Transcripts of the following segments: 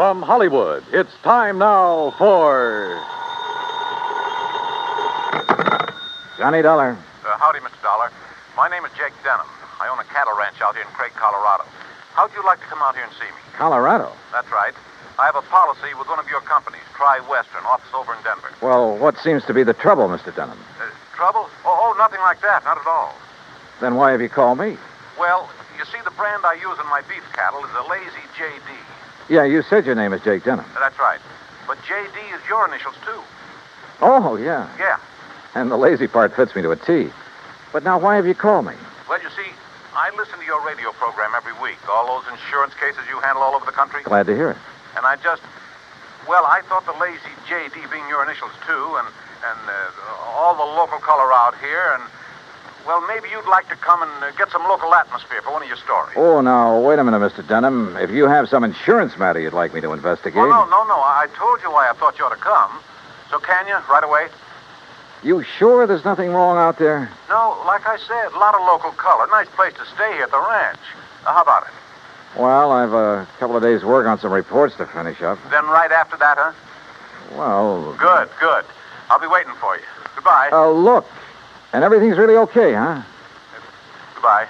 from Hollywood, it's time now for... Johnny Dollar. Howdy, Mr. Dollar. My name is Jake Denham. I own a cattle ranch out here in Craig, Colorado. How'd you like to come out here and see me? Colorado? That's right. I have a policy with one of your companies, Tri-Western, office over in Denver. Well, what seems to be the trouble, Mr. Denham? Trouble? Oh, nothing like that. Not at all. Then why have you called me? Well, you see, the brand I use in my beef cattle is a Lazy JD. Yeah, you said your name is Jake Denham. That's right. But JD is your initials, too. Oh, yeah. Yeah. And the lazy part fits me to a T. But now why have you called me? Well, you see, I listen to your radio program every week. All those insurance cases you handle all over the country. Glad to hear it. And I thought the Lazy JD being your initials, too, and all the local color out here, and, well, maybe you'd like to come and get some local atmosphere for one of your stories. Oh, now, wait a minute, Mr. Denham. If you have some insurance matter you'd like me to investigate... Oh, no. I told you why I thought you ought to come. So can you, right away? You sure there's nothing wrong out there? No, like I said, a lot of local color. Nice place to stay here at the ranch. How about it? Well, I've a couple of days' work on some reports to finish up. Then right after that, huh? Well... Good. I'll be waiting for you. Goodbye. Look. And everything's really okay, huh? Goodbye.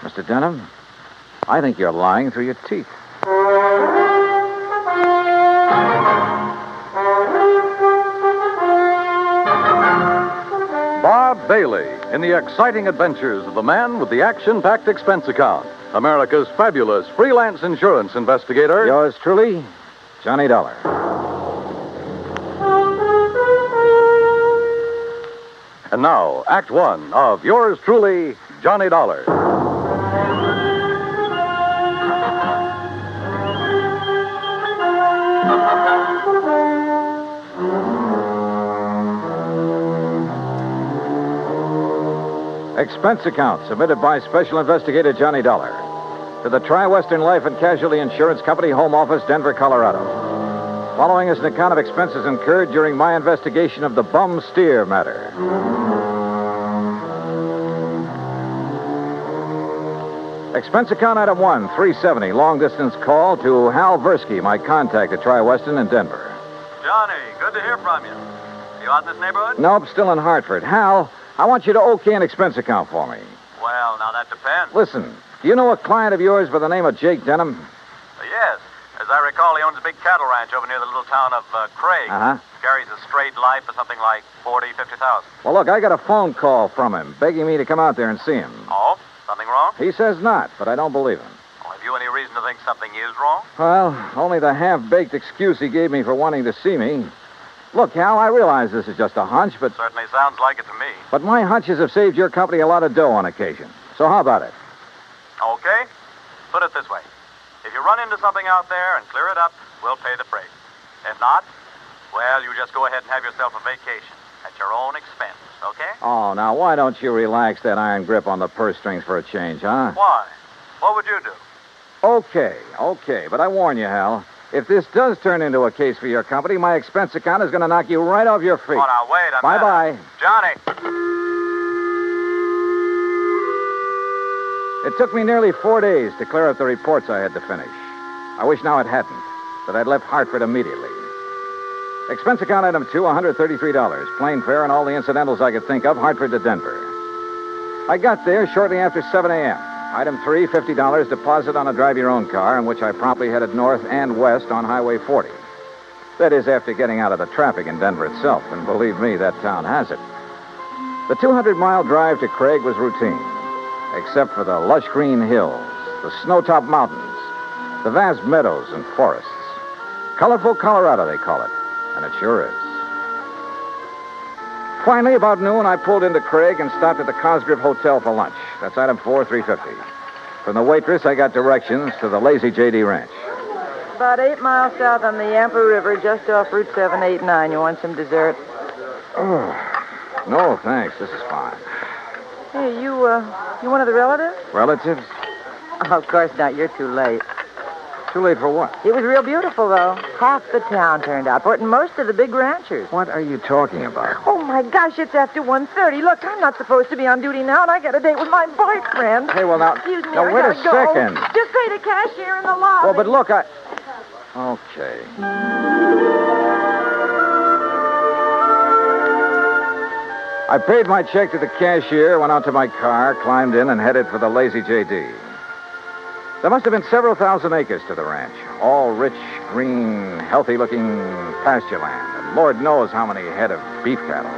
Mr. Denham, I think you're lying through your teeth. Bob Bailey in the exciting adventures of the man with the action-packed expense account. America's fabulous freelance insurance investigator. Yours truly, Johnny Dollar. And now, Act One of yours truly, Johnny Dollar. Expense account submitted by Special Investigator Johnny Dollar to the Tri-Western Life and Casualty Insurance Company, Home Office, Denver, Colorado. Following is an account of expenses incurred during my investigation of the bum steer matter. Expense account item 1, 370, long-distance call to Hal Versky, my contact at Tri-Western in Denver. Johnny, good to hear from you. You out in this neighborhood? Nope, still in Hartford. Hal, I want you to okay an expense account for me. Well, now that depends. Listen, do you know a client of yours by the name of Jake Denham? Yes. As I recall, he owns a big cattle ranch over near the little town of Craig. Uh-huh. Carries a straight life for something like 40,000, 50,000. Well, look, I got a phone call from him begging me to come out there and see him. Oh? Something wrong? He says not, but I don't believe him. Well, have you any reason to think something is wrong? Well, only the half-baked excuse he gave me for wanting to see me. Look, Hal, I realize this is just a hunch, but... Certainly sounds like it to me. But my hunches have saved your company a lot of dough on occasion. So how about it? Okay. Put it this way. If you run into something out there and clear it up, we'll pay the freight. If not, well, you just go ahead and have yourself a vacation at your own expense, okay? Oh, now, why don't you relax that iron grip on the purse strings for a change, huh? Why? What would you do? Okay. But I warn you, Hal, if this does turn into a case for your company, my expense account is going to knock you right off your feet. Oh, now, wait a minute. Bye-bye. Johnny! It took me nearly 4 days to clear up the reports I had to finish. I wish now it hadn't, that I'd left Hartford immediately. Expense account item 2, $133. Plane fare and all the incidentals I could think of, Hartford to Denver. I got there shortly after 7 a.m. Item 3, $50 deposit on a drive-your-own car, in which I promptly headed north and west on Highway 40. That is, after getting out of the traffic in Denver itself, and believe me, that town has it. The 200-mile drive to Craig was routine, except for the lush green hills, the snow-topped mountains, the vast meadows and forests. Colorful Colorado, they call it, and it sure is. Finally, about noon, I pulled into Craig and stopped at the Cosgrove Hotel for lunch. That's item 4, $350. From the waitress, I got directions to the Lazy JD Ranch. About 8 miles south on the Yampa River, just off Route 789. You want some dessert? Oh, no, thanks. This is fine. Hey, you one of the relatives? Relatives? Oh, of course not. You're too late. Too late for what? It was real beautiful, though. Half the town turned out for it, and most of the big ranchers. What are you talking about? Oh, my gosh, it's after 1:30. Look, I'm not supposed to be on duty now, and I got a date with my boyfriend. Hey, well, now... Excuse me, now, I wait gotta a go. second. Just pay the cashier in the lobby. Well, but look, Okay. I paid my check to the cashier, went out to my car, climbed in, and headed for the Lazy J.D. There must have been several thousand acres to the ranch, all rich, green, healthy-looking pasture land, and Lord knows how many head of beef cattle.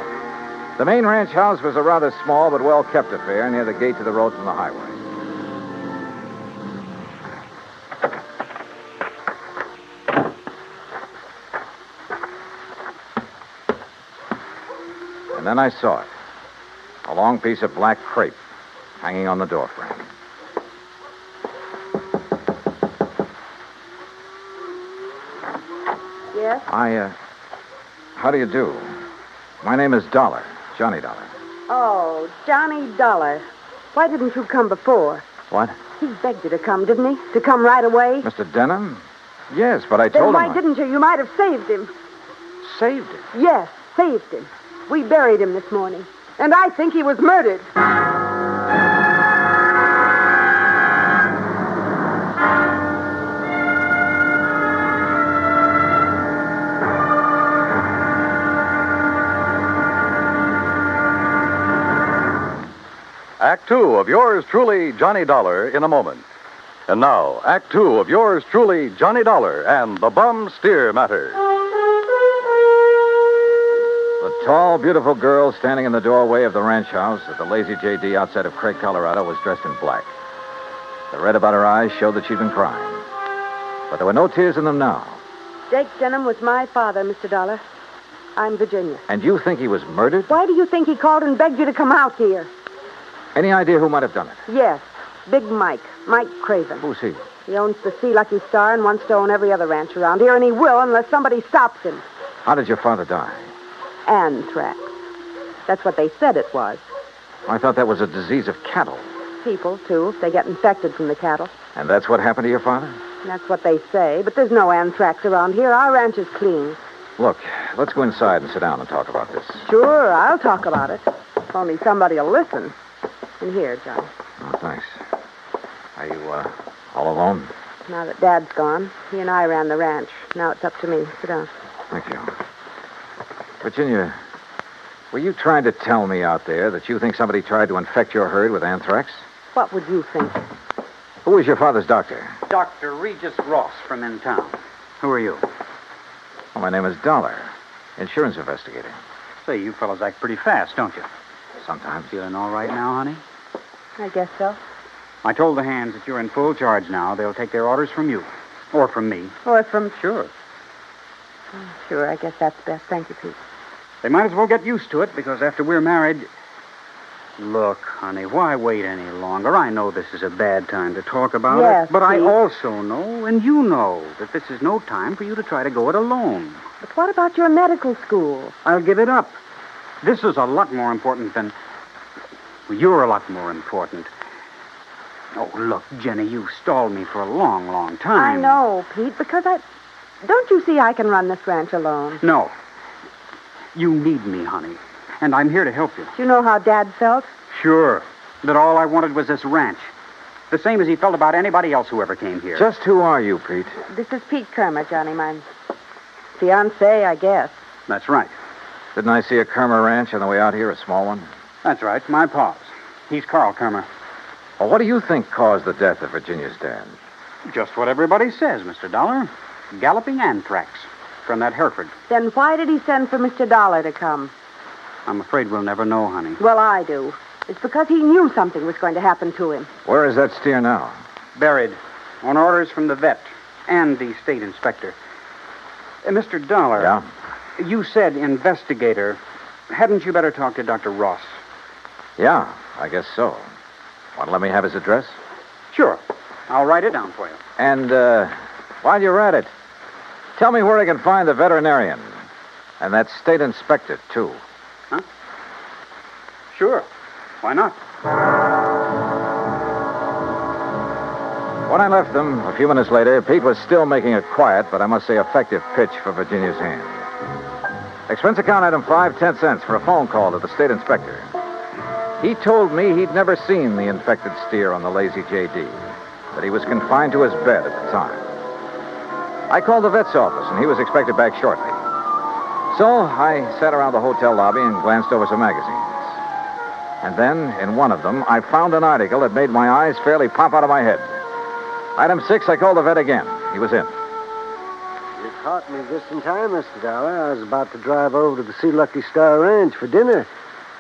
The main ranch house was a rather small but well-kept affair near the gate to the road from the highway. And then I saw it. A long piece of black crepe hanging on the doorframe. Yes? How do you do? My name is Dollar, Johnny Dollar. Oh, Johnny Dollar. Why didn't you come before? What? He begged you to come, didn't he? To come right away? Mr. Denham? Yes, but I Then told why him... didn't you? You might have saved him. Saved it? Yes, saved him. We buried him this morning. And I think he was murdered. Act Two of yours truly, Johnny Dollar, in a moment. And now, Act Two of yours truly, Johnny Dollar, and the Bum Steer Matter. The tall, beautiful girl standing in the doorway of the ranch house at the Lazy J.D. outside of Craig, Colorado, was dressed in black. The red about her eyes showed that she'd been crying. But there were no tears in them now. Jake Denham was my father, Mr. Dollar. I'm Virginia. And you think he was murdered? Why do you think he called and begged you to come out here? Any idea who might have done it? Yes, Big Mike Craven. Who's he? He owns the Sea Lucky Star and wants to own every other ranch around here, and he will unless somebody stops him. How did your father die? Anthrax. That's what they said it was. I thought that was a disease of cattle. People, too, if they get infected from the cattle. And that's what happened to your father? That's what they say, but there's no anthrax around here. Our ranch is clean. Look, let's go inside and sit down and talk about this. Sure, I'll talk about it. If only somebody will listen. And here, Johnny. Oh, thanks. Are you, all alone? Now that Dad's gone, he and I ran the ranch. Now it's up to me. Sit down. Thank you. Virginia, were you trying to tell me out there that you think somebody tried to infect your herd with anthrax? What would you think? Who was your father's doctor? Dr. Regis Ross from in town. Who are you? Well, my name is Dollar, insurance investigator. Say, you fellas act pretty fast, don't you? Sometimes. Feeling all right now, honey? I guess so. I told the hands that you're in full charge now. They'll take their orders from you. Or from me. Or from... Sure. Sure, I guess that's best. Thank you, Pete. They might as well get used to it, because after we're married... Look, honey, why wait any longer? I know this is a bad time to talk about Yes, it, but I Pete. also know, and you know, that this is no time for you to try to go it alone. But what about your medical school? I'll give it up. This is a lot more important than... Well, you're a lot more important. Oh, look, Jenny, you've stalled me for a long, long time. I know, Pete, because I... Don't you see I can run this ranch alone? No. You need me, honey. And I'm here to help you. Do you know how Dad felt? Sure. That all I wanted was this ranch. The same as he felt about anybody else who ever came here. Just who are you, Pete? This is Pete Kermer, Johnny, my fiancé, I guess. That's right. Didn't I see a Kermer ranch on the way out here, a small one? That's right. My pa's. He's Carl Kermer. Well, what do you think caused the death of Virginia's dad? Just what everybody says, Mr. Dollar. Galloping anthrax from that Hereford. Then why did he send for Mr. Dollar to come? I'm afraid we'll never know, honey. Well, I do. It's because he knew something was going to happen to him. Where is that steer now? Buried. On orders from the vet and the state inspector. Mr. Dollar. Yeah? You said investigator. Hadn't you better talk to Dr. Ross? Yeah, I guess so. Want to let me have his address? Sure. I'll write it down for you. And, while you're at it, tell me where I can find the veterinarian. And that state inspector, too. Huh? Sure. Why not? When I left them, a few minutes later, Pete was still making a quiet, but I must say effective pitch for Virginia's hand. Expense account item 5 cents for a phone call to the state inspector. He told me he'd never seen the infected steer on the Lazy JD, that he was confined to his bed at the time. I called the vet's office, and he was expected back shortly. So I sat around the hotel lobby and glanced over some magazines. And then, in one of them, I found an article that made my eyes fairly pop out of my head. Item 6, I called the vet again. He was in. You caught me just in time, Mr. Dollar. I was about to drive over to the Sea Lucky Star Ranch for dinner.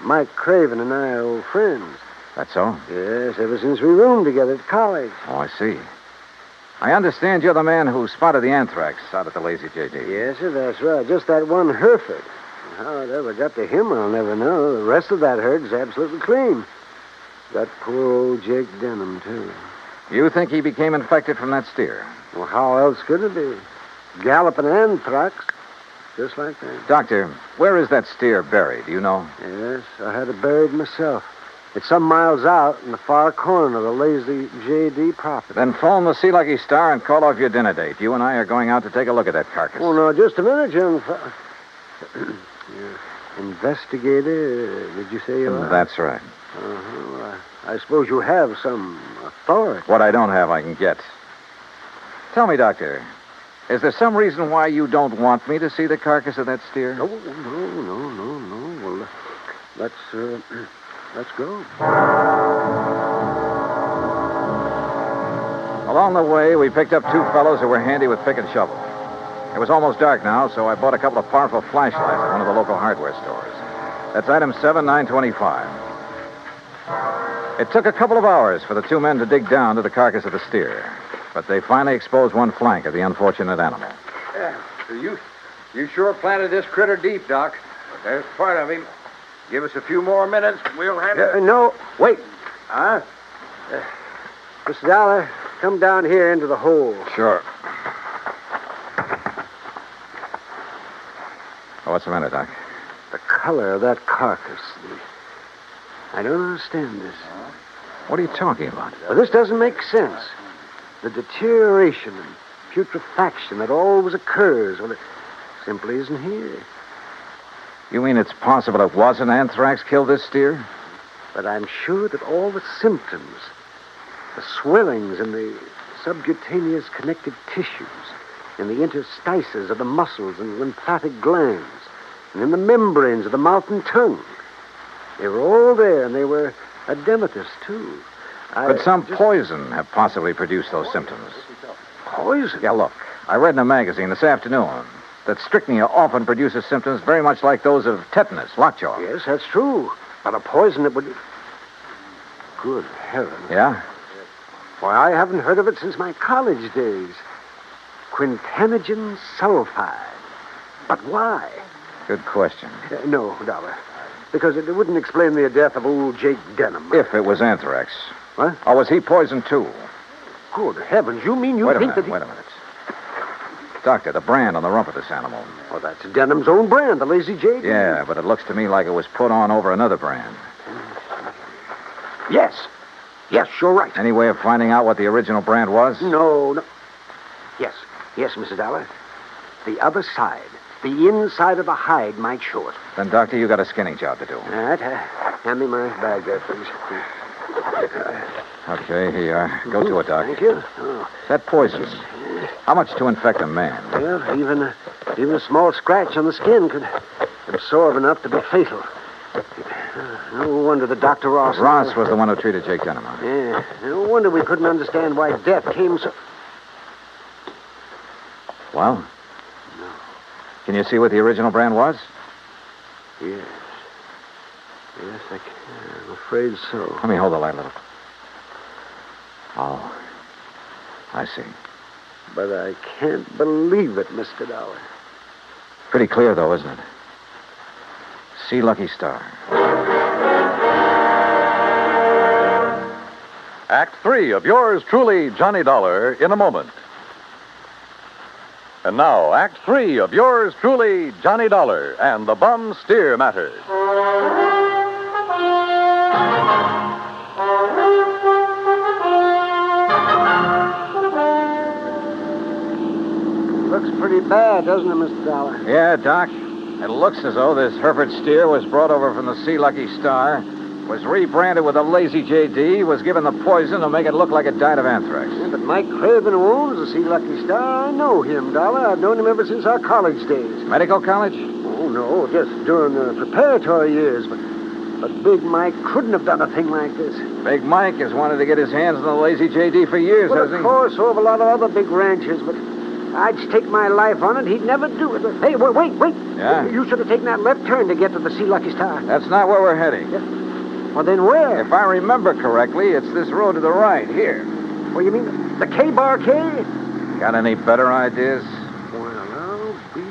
Mike Craven and I are old friends. That's so? Yes, ever since we roomed together at college. Oh, I see. I understand you're the man who spotted the anthrax out at the Lazy JD. Yes, sir, that's right. Just that one Hereford. How it ever got to him, I'll never know. The rest of that herd's absolutely clean. That poor old Jake Denham, too. You think he became infected from that steer? Well, how else could it be? Galloping anthrax. Just like that. Doctor, where is that steer buried? Do you know? Yes, I had it buried myself. It's some miles out in the far corner of the Lazy JD property. Then phone the Sea Lucky Star and call off your dinner date. You and I are going out to take a look at that carcass. Oh, no, just a minute, young fellow. Investigator, did you say you are? That's right. Uh-huh. I suppose you have some authority. What I don't have, I can get. Tell me, Doctor, is there some reason why you don't want me to see the carcass of that steer? No. Well, let's go. Along the way, we picked up two fellows who were handy with pick and shovel. It was almost dark now, so I bought a couple of powerful flashlights at one of the local hardware stores. That's item 7925. It took a couple of hours for the two men to dig down to the carcass of the steer, but they finally exposed one flank of the unfortunate animal. Yeah, so you sure planted this critter deep, Doc. But there's part of him. Give us a few more minutes, we'll have it. No, wait. Huh? Mr. Dollar, come down here into the hole. Sure. Oh, what's the matter, Doc? The color of that carcass. I don't understand this. What are you talking about? Well, this doesn't make sense. The deterioration and putrefaction that always occurs, well, it simply isn't here. You mean it's possible it wasn't anthrax killed this steer? But I'm sure that all the symptoms, the swellings in the subcutaneous connective tissues, in the interstices of the muscles and lymphatic glands, and in the membranes of the mouth and tongue, they were all there, and they were edematous, too. Could some poison have possibly produced those symptoms? Poison? Yeah, look, I read in a magazine this afternoon that strychnia often produces symptoms very much like those of tetanus, lockjaw. Yes, that's true. But a poison that would... Good heavens. Yeah? Why, I haven't heard of it since my college days. Quintanogen sulfide. But why? Good question. No, Dollar. Because it wouldn't explain the death of old Jake Denham. If it was anthrax. What? Or was he poisoned, too? Good heavens, you mean you think that he... Wait a minute. Doctor, the brand on the rump of this animal. Oh, that's Denham's own brand, the Lazy JD. Yeah, but it looks to me like it was put on over another brand. Yes. Yes, you're right. Any way of finding out what the original brand was? No. Yes, Mr. Dollar. The other side, the inside of the hide might show it. Then, Doctor, you got a skinning job to do. All right. Hand me my bag there, please. Okay, here you are. Go to it, Doc. Thank you. Oh. That poison, how much to infect a man? Well, even a small scratch on the skin could absorb enough to be fatal. No wonder the Dr. Ross... Ross was the one who treated Jake Denham. Huh? Yeah. No wonder we couldn't understand why death came so... Well? No. Can you see what the original brand was? Yes. Yes, I can. I'm afraid so. Let me hold the light a little. Oh. I see. But I can't believe it, Mr. Dollar. Pretty clear, though, isn't it? Sea Lucky Star. Act 3 of yours truly, Johnny Dollar, in a moment. And now, Act 3 of yours truly, Johnny Dollar, and the Bum Steer Matter. pretty bad, doesn't it, Mr. Dollar? Yeah, Doc. It looks as though this Hereford steer was brought over from the Sea Lucky Star, was rebranded with a lazy JD, was given the poison to make it look like it died of anthrax. Yeah, but Mike Craven, who owns the Sea Lucky Star, I know him, Dollar. I've known him ever since our college days. Medical college? Oh, no, just during the preparatory years. But Big Mike couldn't have done a thing like this. Big Mike has wanted to get his hands on the lazy JD for years, Well, hasn't of he? course, so have a lot of other big ranchers, but I'd stake my life on it. He'd never do it. Hey, wait. Yeah? You should have taken that left turn to get to the Sea Lucky Star. That's not where we're heading. Well, then where? If I remember correctly, it's this road to the right, here. Well, you mean the K-Bar K? Got any better ideas? Well, I'll be...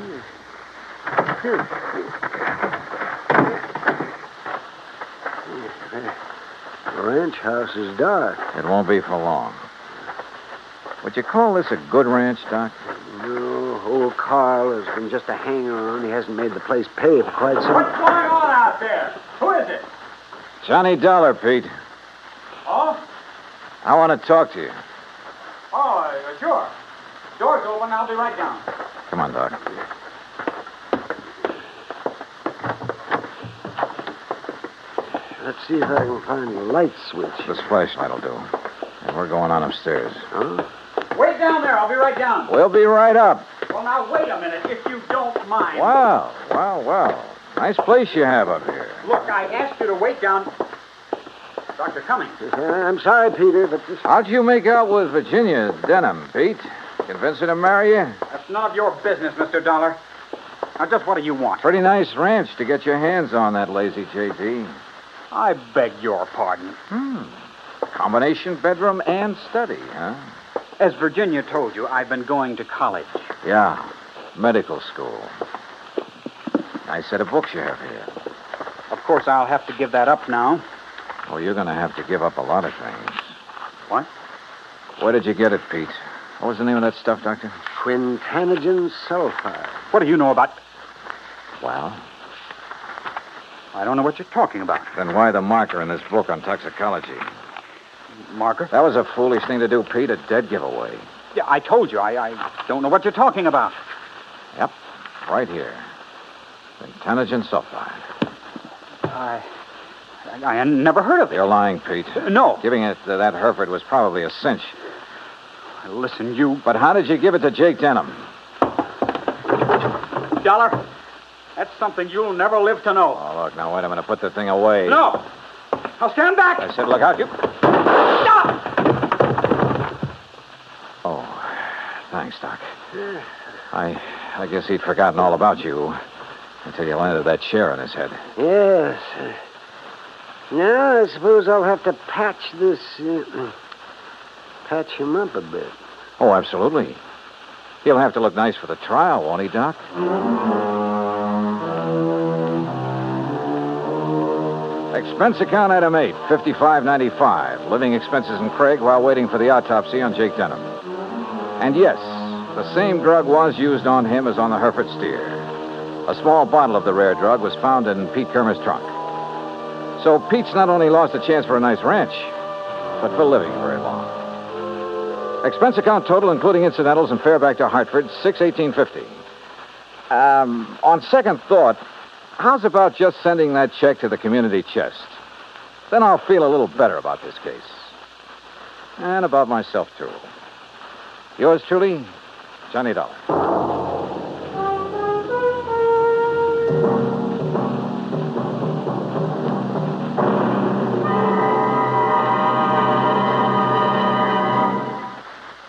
The ranch house is dark. It won't be for long. Would you call this a good ranch, Doc? No, old Carl has been just a hanger-on. He hasn't made the place pay for quite some... What's going on out there? Who is it? Johnny Dollar, Pete. Oh? I want to talk to you. Oh, sure. Door's open. I'll be right down. Come on, Doc. Let's see if I can find the light switch. This flashlight will do. And we're going on upstairs. Huh? Wait down there. I'll be right down. We'll be right up. Well, now, wait a minute, if you don't mind. Wow. Nice place you have up here. Look, I asked you to wait down. Dr. Cummings. I'm sorry, Peter, but this... How'd you make out with Virginia Denham, Pete? Convince her to marry you? That's none of your business, Mr. Dollar. Now, just what do you want? Pretty nice ranch to get your hands on, that lazy JD. I beg your pardon. Combination bedroom and study, huh? As Virginia told you, I've been going to college. Yeah, medical school. Nice set of books you have here. Of course, I'll have to give that up now. Oh, you're going to have to give up a lot of things. What? Where did you get it, Pete? What was the name of that stuff, Doctor? Quintanogen sulfide. What do you know about... Well, I don't know what you're talking about. then why the marker in this book on toxicology? Marker? That was a foolish thing to do, Pete. A dead giveaway. Yeah, I told you. I don't know what you're talking about. Yep, right here. Quintanogen sulfide. I never heard of it. You're lying, Pete. No. Giving it to that Hereford was probably a cinch. Listen, you... But how did you give it to Jake Denham? Dollar, that's something you'll never live to know. Oh, look, now, wait a minute. Put the thing away. No. Now stand back. I said, look out, you... Stop! Oh, thanks, Doc. I guess he'd forgotten all about you until you landed that chair on his head. Yes. Now, I suppose I'll have to patch this... patch him up a bit. Oh, absolutely. He'll have to look nice for the trial, won't he, Doc? Expense account item 8, $55.95. Living expenses in Craig while waiting for the autopsy on Jake Denham. And yes, the same drug was used on him as on the Hereford steer. A small bottle of the rare drug was found in Pete Kermer's trunk. So Pete's not only lost a chance for a nice ranch, but for living very long. Expense account total, including incidentals and fare back to Hartford, $618.50. On second thought, how's about just sending that check to the community chest? Then I'll feel a little better about this case. And about myself, too. Yours truly, Johnny Dollar.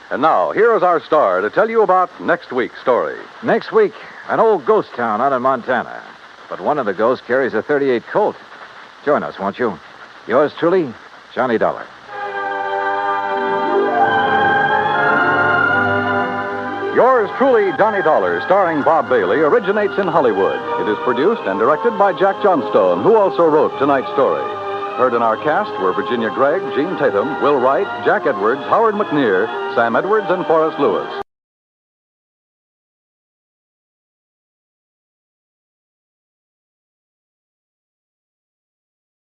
And now, here is our star to tell you about next week's story. Next week, an old ghost town out in Montana. But one of the ghosts carries a .38 Colt. Join us, won't you? Yours truly, Johnny Dollar. Yours truly, Johnny Dollar, starring Bob Bailey, originates in Hollywood. It is produced and directed by Jack Johnstone, who also wrote tonight's story. Heard in our cast were Virginia Gregg, Gene Tatum, Will Wright, Jack Edwards, Howard McNear, Sam Edwards, and Forrest Lewis.